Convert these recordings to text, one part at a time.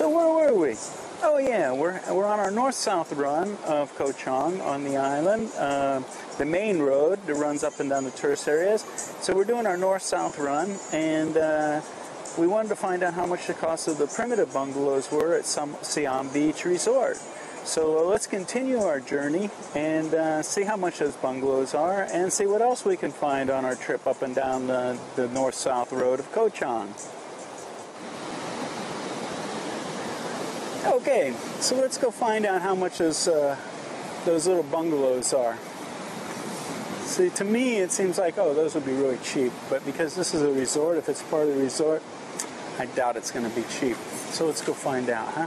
So where were we? Oh yeah, we're on our north-south run of Koh Chang on the island, the main road that runs up and down the tourist areas. So we're doing our north-south run, and we wanted to find out how much the cost of the primitive bungalows were at Siam Beach Resort. So let's continue our journey and see how much those bungalows are, and see what else we can find on our trip up and down the north-south road of Koh Chang. Okay, so let's go find out how much those little bungalows are. See, to me it seems like, oh, those would be really cheap, but because this is a resort, if it's part of the resort, I doubt it's going to be cheap. So let's go find out, huh?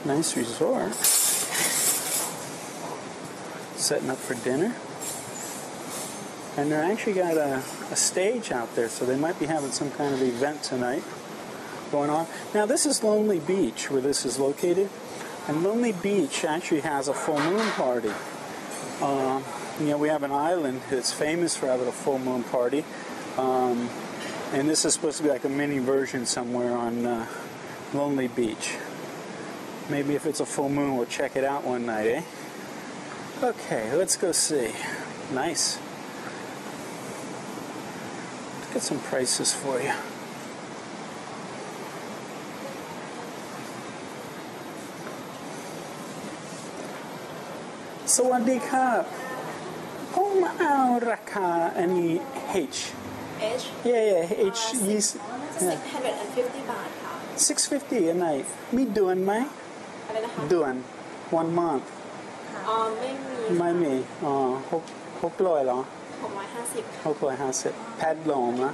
Nice resort. Setting up for dinner. And they're actually got a stage out there, so they might be having some kind of event tonight going on. Now, this is Lonely Beach, where this is located. And Lonely Beach actually has a full moon party. You know, we have an island that's famous for having a full moon party. And this is supposed to be like a mini version somewhere on Lonely Beach. Maybe if it's a full moon, we'll check it out one night, eh? Okay, let's go see. Nice. Get some prices for you. Sawadee krab. ผมเอาราคาอันนี้ H. H? Yeah, H. 650 บาทค่ะ 650 a night. มีด่วนไหม อะไรนะคะ ด่วน 1 month. ไม่มี ไม่มี600เหรอ650 แพดลมนะ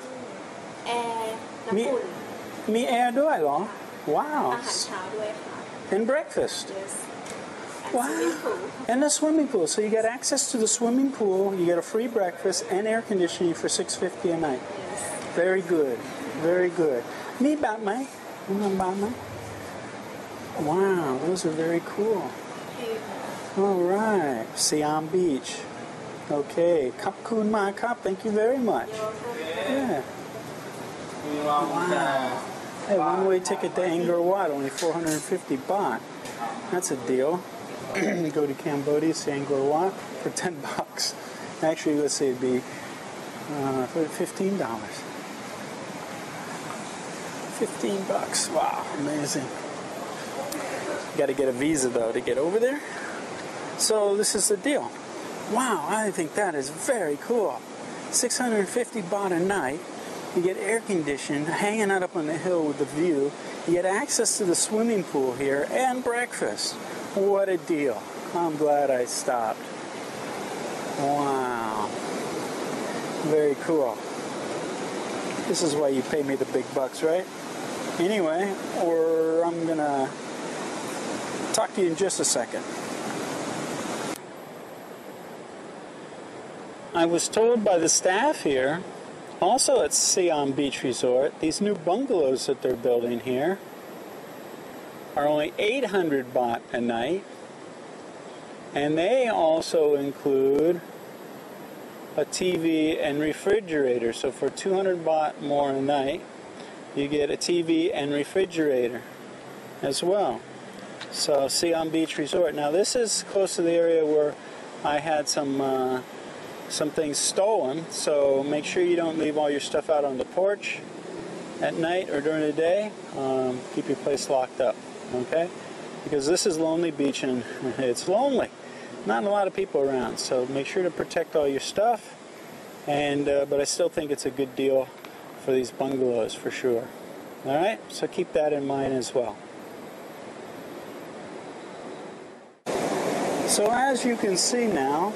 แอร์น้ำอุ่น มีแอร์ด้วยเหรอ Wow. อาหารเช้าด้วยค่ะ And breakfast. Yes. Wow. And the swimming pool. So you get access to the swimming pool, you get a free breakfast and air conditioning for $650 a night. Yes. Very good. Very good. มีบัตรไหมมีบัตรไหม Wow, those are very cool. All right. Siam Beach. Okay. ขอบคุณมากครับ. Thank you very much. Yeah. Wow. Hey, one-way ticket to Angkor Wat, only 450 baht. That's a deal. Go to Cambodia, see Angkor Wat for $10. Actually, let's say it'd be for $15. $15. Wow, amazing. Got to get a visa though to get over there. So this is the deal. Wow, I think that is very cool. 650 baht a night. You get air conditioned, hanging out up on the hill with the view. You get access to the swimming pool here and breakfast. What a deal. I'm glad I stopped. Wow. Very cool. This is why you pay me the big bucks, right? Anyway, or I'm going to talk to you in just a second. I was told by the staff here, also at Siam Beach Resort, these new bungalows that they're building here are only 800 baht a night, and they also include a TV and refrigerator. So for 200 baht more a night, you get a TV and refrigerator as well. So Siam Beach Resort. Now this is close to the area where I had some things stolen, so make sure you don't leave all your stuff out on the porch at night or during the day. Keep your place locked up, okay? Because this is Lonely Beach and it's lonely. Not a lot of people around, so make sure to protect all your stuff. And but I still think it's a good deal for these bungalows for sure. All right, so keep that in mind as well. So as you can see now,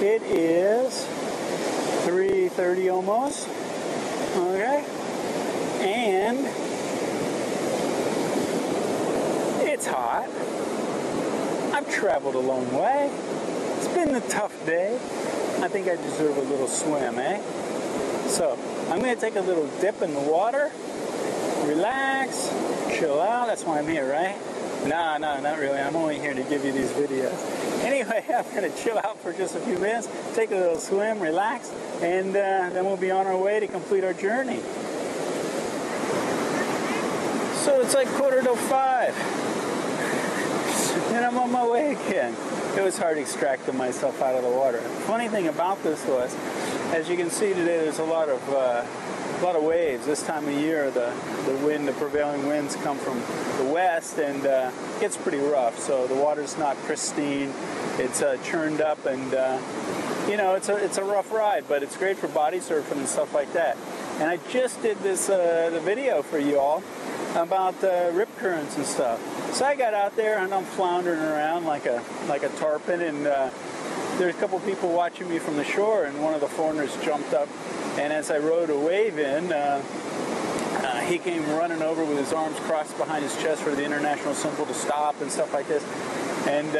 it is 3:30 almost, okay, and it's hot. I've traveled a long way. It's been a tough day. I think I deserve a little swim, eh? So I'm going to take a little dip in the water, relax, chill out. That's why I'm here, right? No, not really. I'm only here to give you these videos. Anyway, I'm going to chill out for just a few minutes, take a little swim, relax, and then we'll be on our way to complete our journey. So it's like 4:45, and I'm on my way again. It was hard extracting myself out of the water. Funny thing about this was, as you can see today, there's a lot of waves. This time of year, the prevailing winds come from the west, and it gets pretty rough. So the water's not pristine. It's churned up, and it's a rough ride, but it's great for body surfing and stuff like that. And I just did this the video for you all about rip currents and stuff. So I got out there and I'm floundering around like a tarpon, and there's a couple people watching me from the shore, and one of the foreigners jumped up, and as I rode a wave in, he came running over with his arms crossed behind his chest for the international symbol to stop and stuff like this, and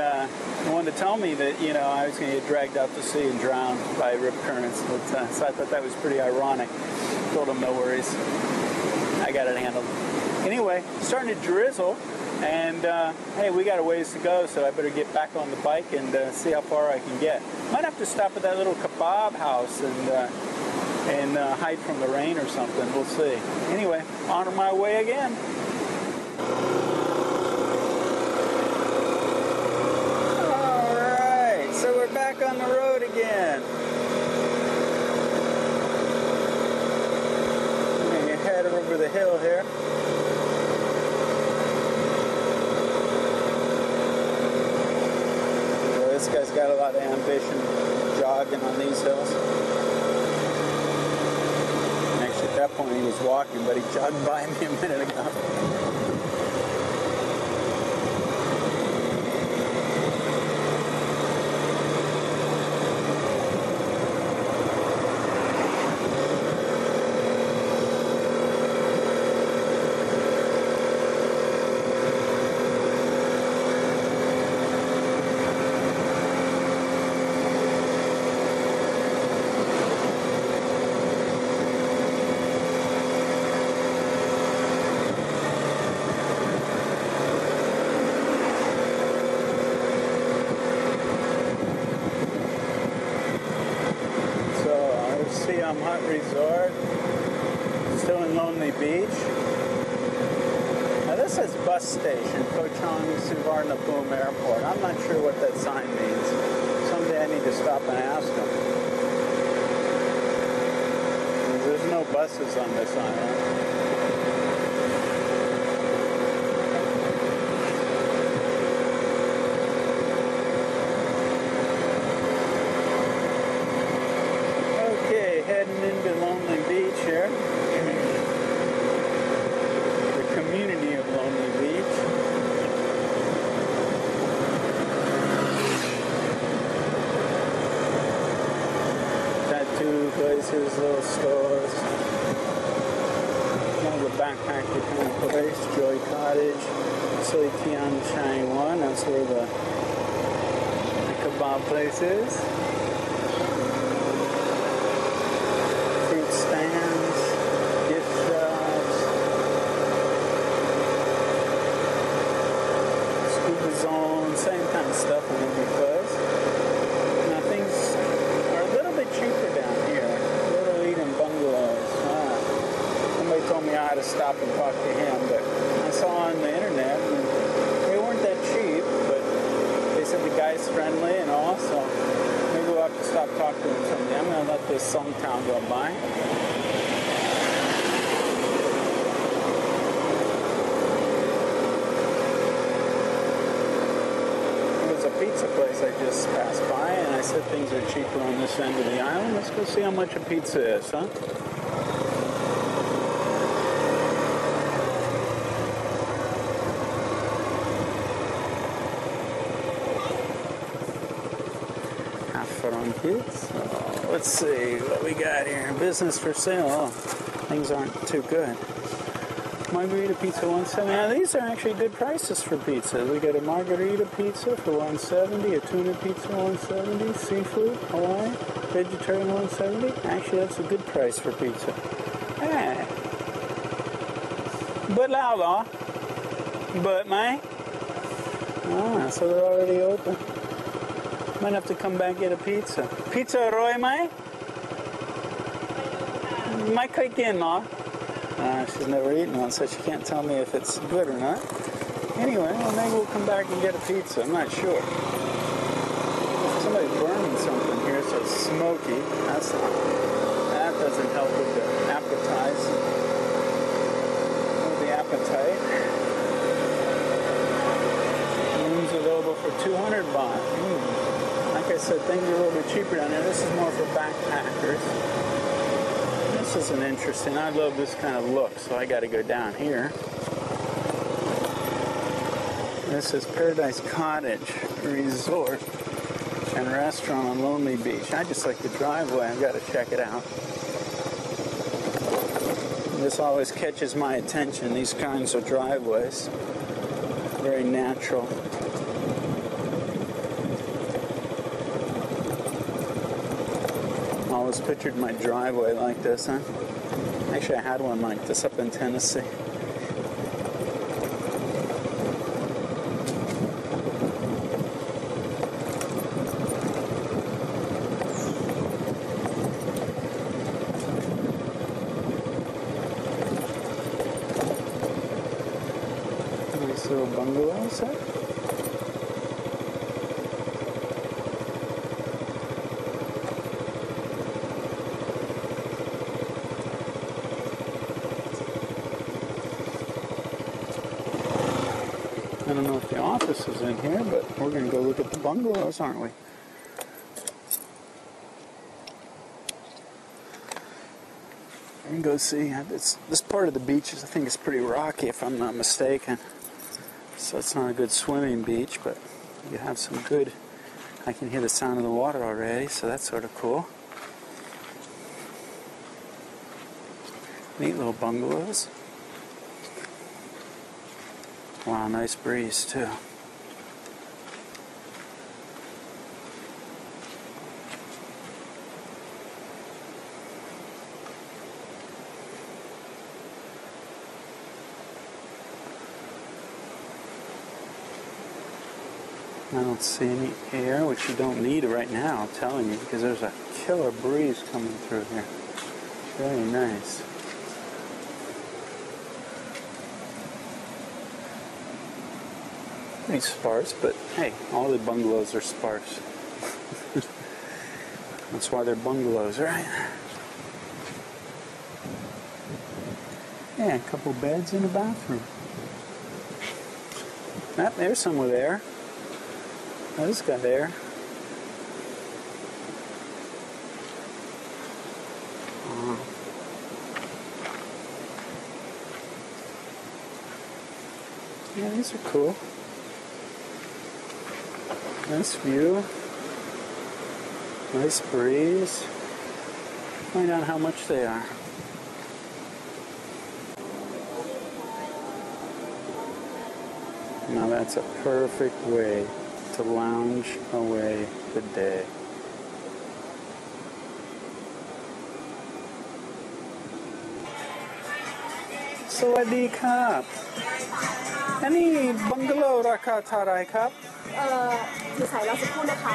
he wanted to tell me that I was going to get dragged out to sea and drowned by rip currents. So I thought that was pretty ironic. Told him no worries, I got it handled. Anyway, starting to drizzle, and hey, we got a ways to go, so I better get back on the bike and see how far I can get. Might have to stop at that little kebab house and hide from the rain or something. We'll see. Anyway, on my way again. All right, so we're back on the road again. I'm gonna head over the hill here. This guy's got a lot of ambition jogging on these hills. Actually, at that point he was walking, but he jogged by me a minute ago. Hut Resort, still in Lonely Beach. Now this says bus station, Koh Chang Suvarnabhumi Airport. I'm not sure what that sign means. Someday I need to stop and ask them. There's no buses on this island. Heading into Lonely Beach here. The community of Lonely Beach. Tattoo places, little stores. Kind of a backpacker kind of place. Joy Cottage. Soy Tian Chang 1. That's where the kebab place is. Stands, gift shops, scuba zone, same kind of stuff when we close. Now things are a little bit cheaper down here. Little Eden bungalows. Somebody told me I had to stop and talk to him, but I saw on the internet and they weren't that cheap, but they said the guy's friendly and all, so maybe we'll have to stop talking to him someday. I'm going to let this song town go by. Pizza place I just passed by, and I said things are cheaper on this end of the island. Let's go see how much a pizza is, huh? Half franc kids. Oh, let's see what we got here. Business for sale. Oh, things aren't too good. Margarita pizza $1.70. Now these are actually good prices for pizza. We got a margarita pizza for $1.70, a tuna pizza $1.70, seafood, Hawaii, vegetarian $1.70. Actually, that's a good price for pizza. Hey. But lao đó. But mày. Ah, so they're already open. Might have to come back and get a pizza. Pizza Roy Mai? Mai Kaikin, no? She's never eaten one, so she can't tell me if it's good or not. Anyway, well, maybe we'll come back and get a pizza. I'm not sure. Somebody's burning something here, so it's smoky. That doesn't help with the appetite. With the appetite. Rooms available for 200 baht. Like I said, things are a little bit cheaper down there. This is more for backpackers. This isn't interesting. I love this kind of look, so I got to go down here. This is Paradise Cottage Resort and Restaurant on Lonely Beach. I just like the driveway. I've got to check it out. This always catches my attention, these kinds of driveways. Very natural. Always pictured my driveway like this, huh? Actually, I had one like this up in Tennessee. Nice little bungalows there. I don't know if the office is in here, but we're going to go look at the bungalows, aren't we? We can go see. This part of the beach is, I think, is pretty rocky, if I'm not mistaken. So it's not a good swimming beach, but you have some good. I can hear the sound of the water already, so that's sort of cool. Neat little bungalows. Wow, nice breeze too. I don't see any air, which you don't need right now, I'm telling you, because there's a killer breeze coming through here. Very nice. Pretty sparse, but hey, all the bungalows are sparse. That's why they're bungalows, right? Yeah, a couple beds in a bathroom. Ah, there's some with air. Oh, this got air. Yeah, these are cool. Nice view. Nice breeze. Find out how much they are. Now that's a perfect way to lounge away the day. Sawadee krab. อันนี้บังกะโลราคาเท่าไหร่ครับถือสายเราสักครู่นะคะ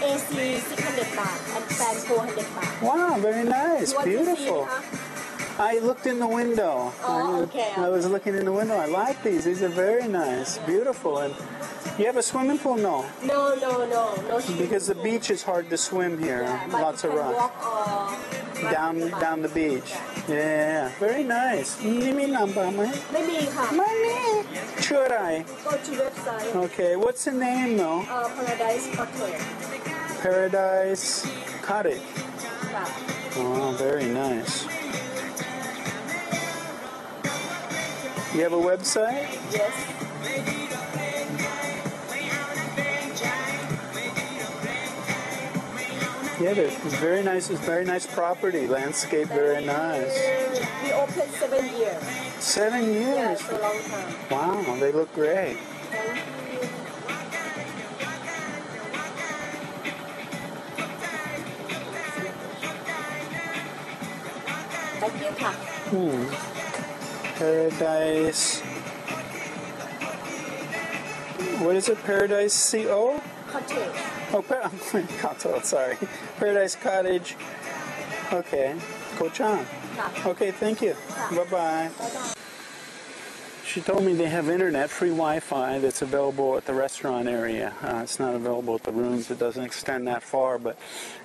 AC 600 baht and fan 400 baht. Wow, very nice, beautiful. I looked in the window. Oh, okay. I was looking in the window. I like these. These are very nice, beautiful. And you have a swimming pool? No. No. Because the beach is hard to swim here. Yeah, lots of rocks. Down the beach. Yeah, very nice. นี่มี number ไหมไม่มีค่ะไม่มีชื่ออะไร Go to website. Okay, what's the name though? Paradise Cottage. Paradise Cottage. ค่ะ Oh, very nice. You have a website? Yes. Yeah, it's very nice. It's very nice property. Landscape, very nice. We opened 7 years. 7 years? Yeah, for a long time. Wow, they look great. Thank you ค่ะ Paradise What is it? Paradise CO? Cottage. Oh, cocktail, sorry. Paradise Cottage. Okay. Koh Chang. ค่ะ Okay, thank you. Bye-bye. She told me they have internet, free Wi-Fi that's available at the restaurant area. It's not available at the rooms. It doesn't extend that far, but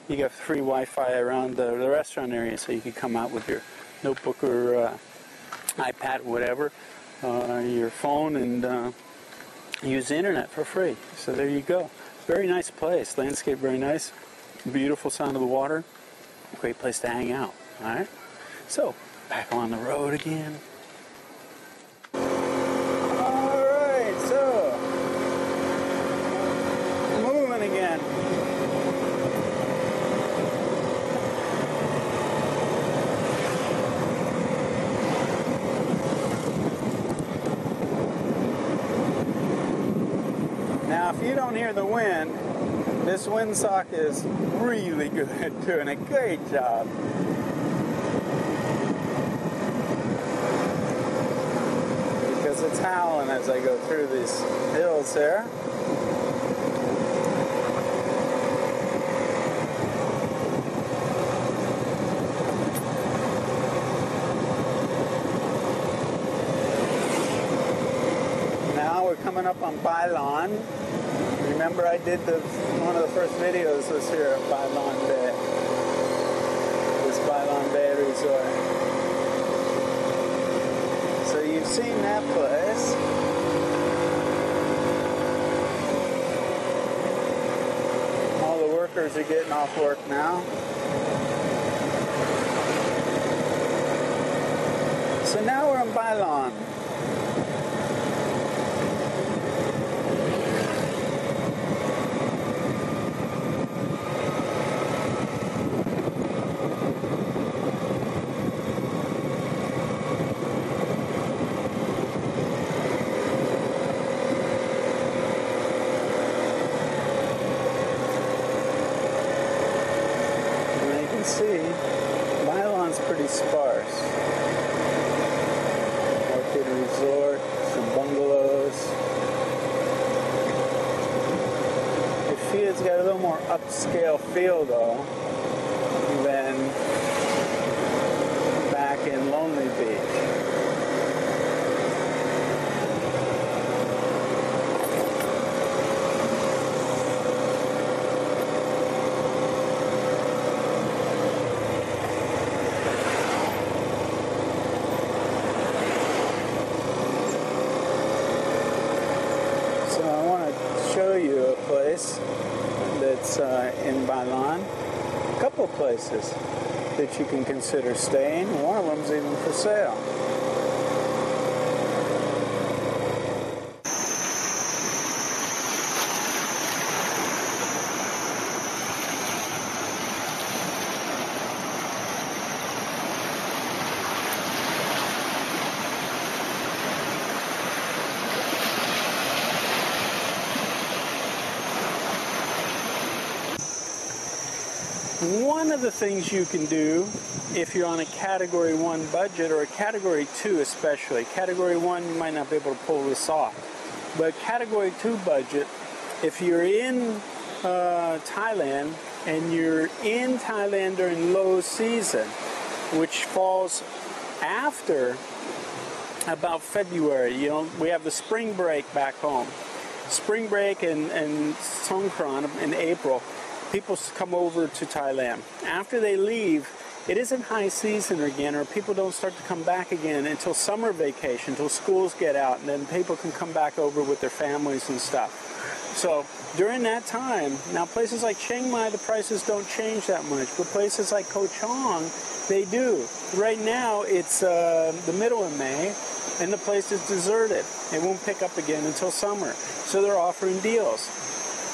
you get free Wi-Fi around the restaurant area, so you can come out with your notebook or iPad or whatever, your phone, and use the internet for free. So there you go. Very nice place. Landscape very nice. Beautiful sound of the water. Great place to hang out. All right. So back on the road again. All right. So moving again. Now, if you don't hear the wind, this windsock is really good, doing a great job. Because it's howling as I go through these hills there. Now we're coming up on Bailan. Remember I did one of the first videos was here at Bailan Bay. This Bailan Bay Resort. So you've seen that place. All the workers are getting off work now. So now we're in Bailan. See, Bailan's pretty sparse. Orchid Resort, some bungalows. It's got a little more upscale feel though than back in Lonely Beach. Show you a place that's in Bailan. A couple places that you can consider staying. One of them's even for sale. One of the things you can do if you're on a Category 1 budget, or a Category 2 especially. Category 1 you might not be able to pull this off. But Category 2 budget, if you're in Thailand and you're in Thailand during low season, which falls after about February, you know, we have the spring break back home. Spring break and Songkran in April. People come over to Thailand. After they leave, it isn't high season again, or people don't start to come back again until summer vacation, until schools get out, and then people can come back over with their families and stuff. So during that time, now places like Chiang Mai, the prices don't change that much, but places like Koh Chang, they do. Right now, it's the middle of May, and the place is deserted. It won't pick up again until summer. So they're offering deals.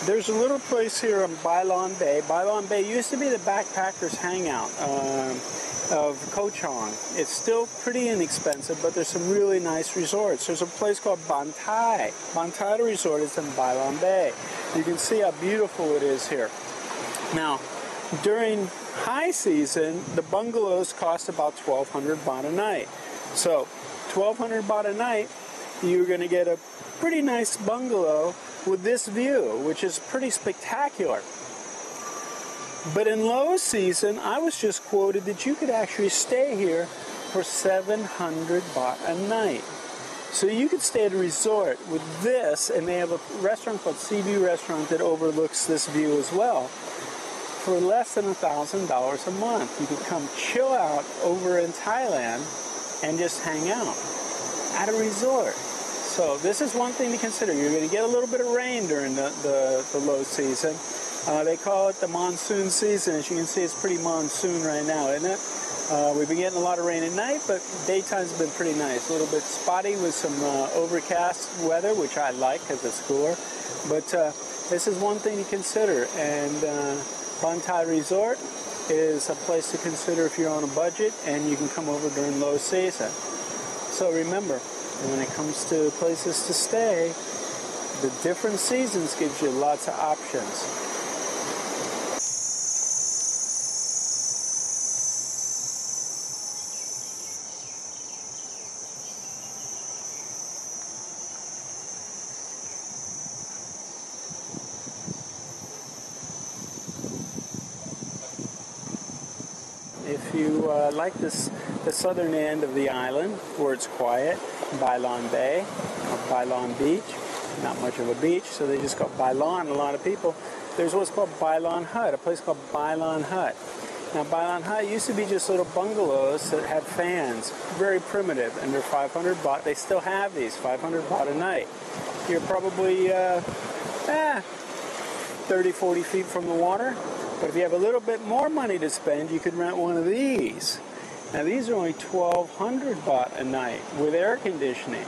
There's a little place here in Bailan Bay. Bailan Bay used to be the backpackers' hangout of Koh Chang. It's still pretty inexpensive, but there's some really nice resorts. There's a place called Ban Thai. Ban Thai Resort is in Bailan Bay. You can see how beautiful it is here. Now, during high season, the bungalows cost about 1,200 baht a night. So, 1,200 baht a night, you're going to get a pretty nice bungalow with this view, which is pretty spectacular. But in low season, I was just quoted that you could actually stay here for 700 baht a night. So you could stay at a resort with this, and they have a restaurant called Sea Restaurant that overlooks this view as well, for less than $1,000 a month. You could come chill out over in Thailand and just hang out at a resort. So this is one thing to consider. You're going to get a little bit of rain during the low season. They call it the monsoon season. As you can see, it's pretty monsoon right now, isn't it? We've been getting a lot of rain at night, but daytime's been pretty nice. A little bit spotty with some overcast weather, which I like because it's cooler. But this is one thing to consider. And Bantai Resort is a place to consider if you're on a budget and you can come over during low season. So remember, when it comes to places to stay, the different seasons gives you lots of options. If you like the southern end of the island, where it's quiet, Bailon Bay, or Bailon Beach, not much of a beach, so they just call Bailon, a lot of people. There's what's called Bailon Hut, a place called Bailon Hut. Now, Bailon Hut used to be just little bungalows that had fans, very primitive, and they're 500 baht. They still have these, 500 baht a night. You're probably 30, 40 feet from the water. But if you have a little bit more money to spend, you could rent one of these. Now these are only 1,200 baht a night with air conditioning.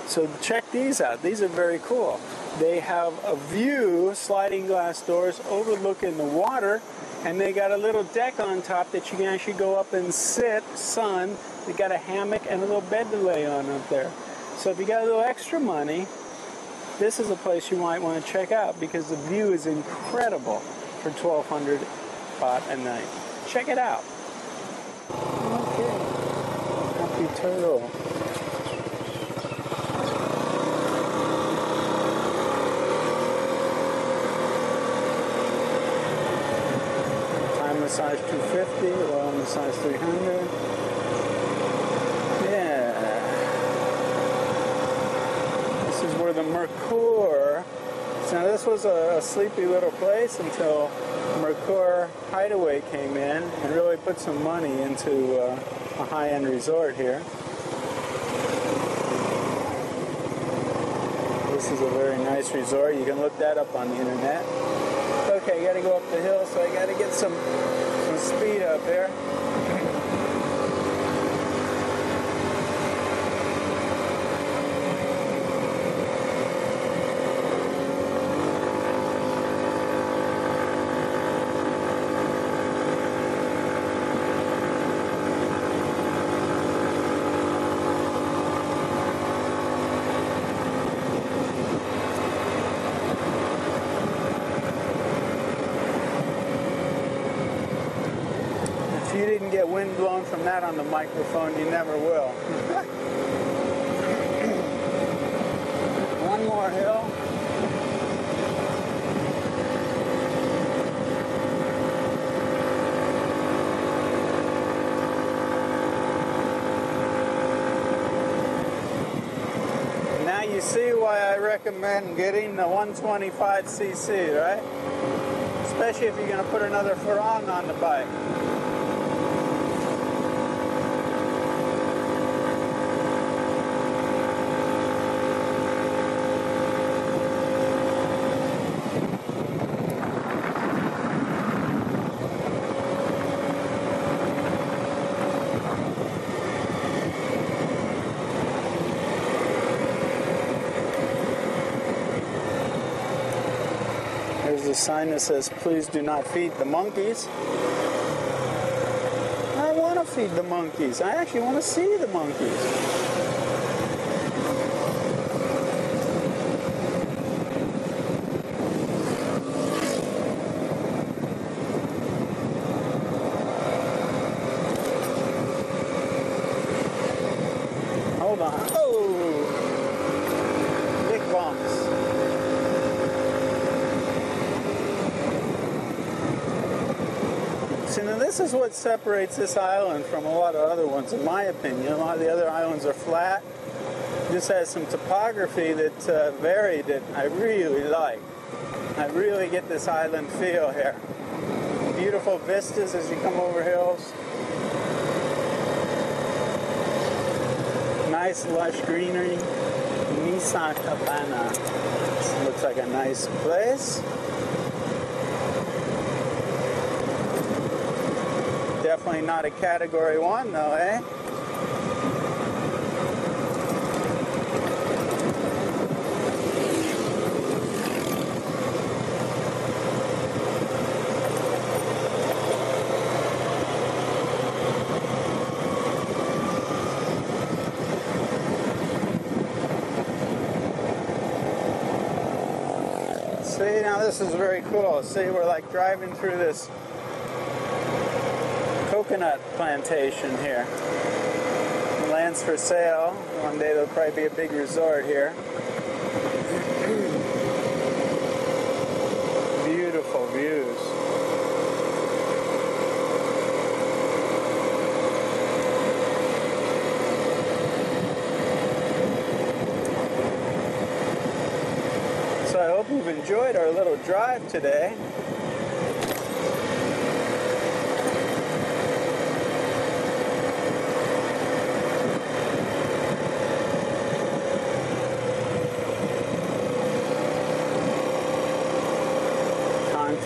So check these out. These are very cool. They have a view, sliding glass doors overlooking the water, and they got a little deck on top that you can actually go up and sit, sun. They got a hammock and a little bed to lay on up there. So if you got a little extra money, this is a place you might want to check out because the view is incredible for 1,200 baht a night. Check it out. Okay. Happy turtle. Thai massage 250, oil massage 300. Yeah. This is where the Mercure. Now this was a sleepy little place until Mercure Hideaway came in and really put some money into a high-end resort here. This is a very nice resort. You can look that up on the internet. Okay, I got to go up the hill, so I got to get some speed up here. If you didn't get wind blown from that on the microphone, you never will. One more hill. Now you see why I recommend getting the 125cc, right? Especially if you're going to put another farang on the bike. There's a sign that says, please do not feed the monkeys. I want to feed the monkeys. I actually want to see the monkeys. Hold on. Oh! Big bumps. this is what separates this island from a lot of other ones, in my opinion. A lot of the other islands are flat. This has some topography that's varied that I really like. I really get this island feel here. Beautiful vistas as you come over hills. Nice lush greenery. Nusa Cabana. This looks like a nice place. Definitely not a Category 1 though, eh? See, now this is very cool. See, we're like driving through this coconut plantation here. The land's for sale. One day there'll probably be a big resort here. Beautiful views. So I hope you've enjoyed our little drive today.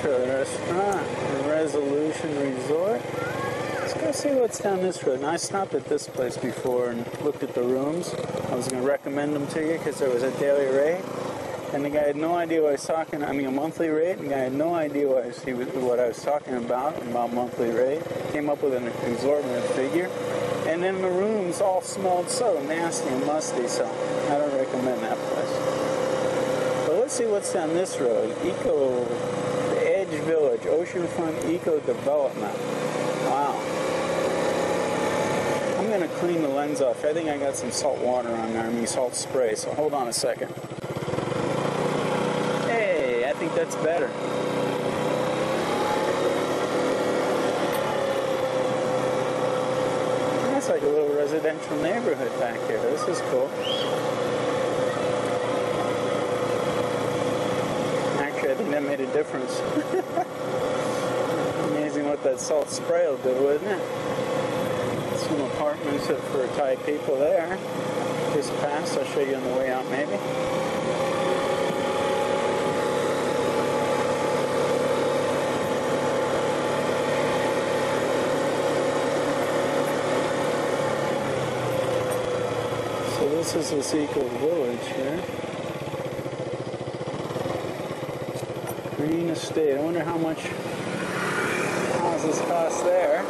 Restaurant, Resolution Resort. Let's go see what's down this road. And I stopped at this place before and looked at the rooms. I was going to recommend them to you because there was a daily rate. And the guy had no idea what I was talking about. I mean, a monthly rate. And the guy had no idea what I was talking about monthly rate. Came up with an exorbitant figure. And then the rooms all smelled so nasty and musty, so I don't recommend that place. But let's see what's down this road. Village, Oceanfront Eco Development. Wow. I'm going to clean the lens off. I think I got some salt water on there. I mean salt spray. So hold on a second. Hey, I think that's better. That's like a little residential neighborhood back here. This is cool. I think that made a difference. Amazing what that salt spray will do, wouldn't it? Some apartments for Thai people there. Just past, I'll show you on the way out maybe. So this is this Eco Village here. Green Estate. I wonder how much houses cost there.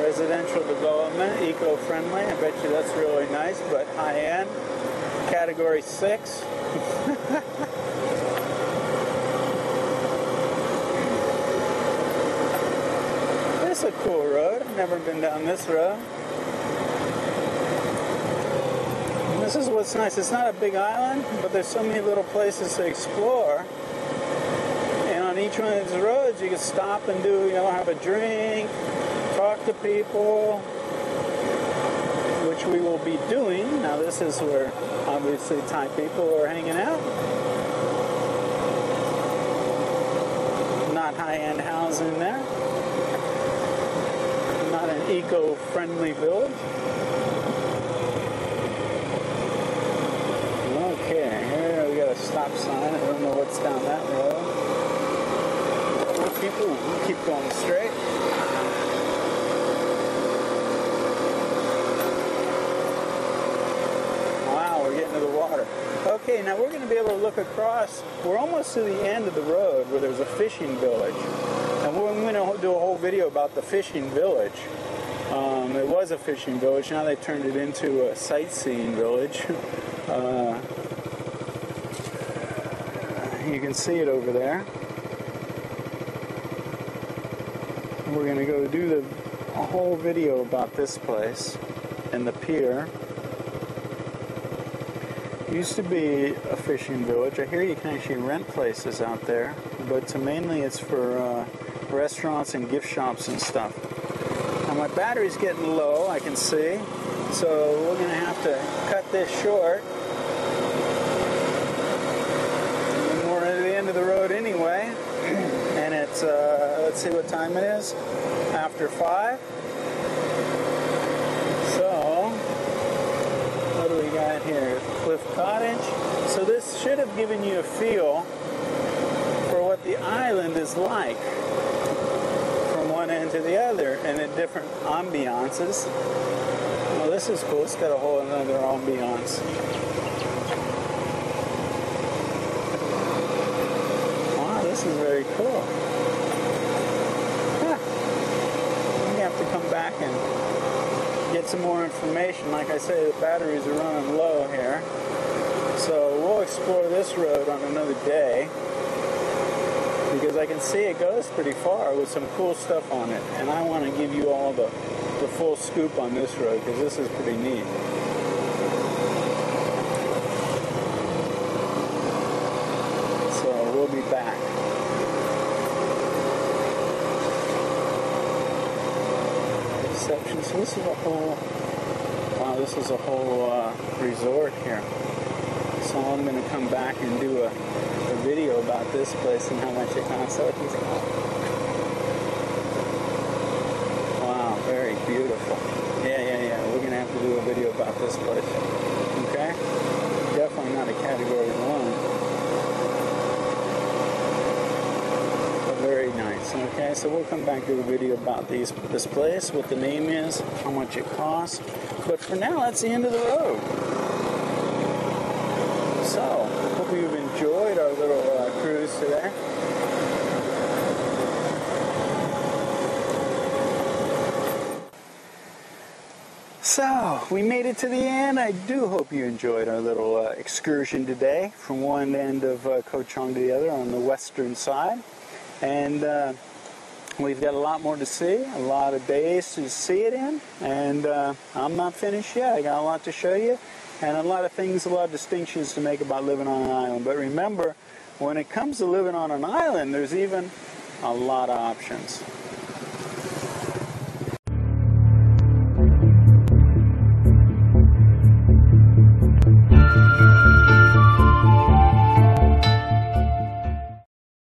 Residential development, eco-friendly. I bet you that's really nice, but high-end. Category 6. This is a cool road. I've never been down this road. This is what's nice. It's not a big island, but there's so many little places to explore. And on each one of these roads, you can stop and do, have a drink, talk to people, which we will be doing. Now, this is where, obviously, Thai people are hanging out. Not high-end housing there. Not an eco-friendly village. Stop sign. I don't know what's down that road. People, we'll keep going straight. Wow, we're getting to the water. Okay, now we're going to be able to look across. We're almost to the end of the road where there's a fishing village. And we're going to do a whole video about the fishing village. It was a fishing village. Now they've turned it into a sightseeing village. You can see it over there. We're going to go do a whole video about this place and the pier. Used to be a fishing village. I hear you can actually rent places out there, but mainly it's for restaurants and gift shops and stuff. Now my battery's getting low, I can see, so we're going to have to cut this short. And we're at the end of the road anyway, and it's, let's see what time it is, after 5. So, what do we got here? Cliff Cottage. So this should have given you a feel for what the island is like from one end to the other, and at different ambiances. Well, this is cool. It's got a whole another ambiance. Wow, this is very cool. Huh. We have to come back and get some more information. Like I say, the batteries are running low here. So we'll explore this road on another day, because I can see it goes pretty far with some cool stuff on it. And I want to give you all the full scoop on this road, because this is pretty neat. So we'll be back. Reception. So this is a whole, wow, this is a whole resort here. So I'm going to come back and do a video about this place and how much it costs. Wow, very beautiful. Yeah. We're going to have to do a video about this place. Okay? Definitely not a category 1. But very nice. Okay, so we'll come back to a video about this place, what the name is, how much it costs. But for now, that's the end of the road. So, hope you've enjoyed our little cruise today. So, we made it to the end. I do hope you enjoyed our little excursion today from one end of Koh Chang to the other on the western side. And we've got a lot more to see, a lot of days to see it in. And I'm not finished yet. I got a lot to show you. And a lot of things, a lot of distinctions to make about living on an island. But remember, when it comes to living on an island, there's even a lot of options.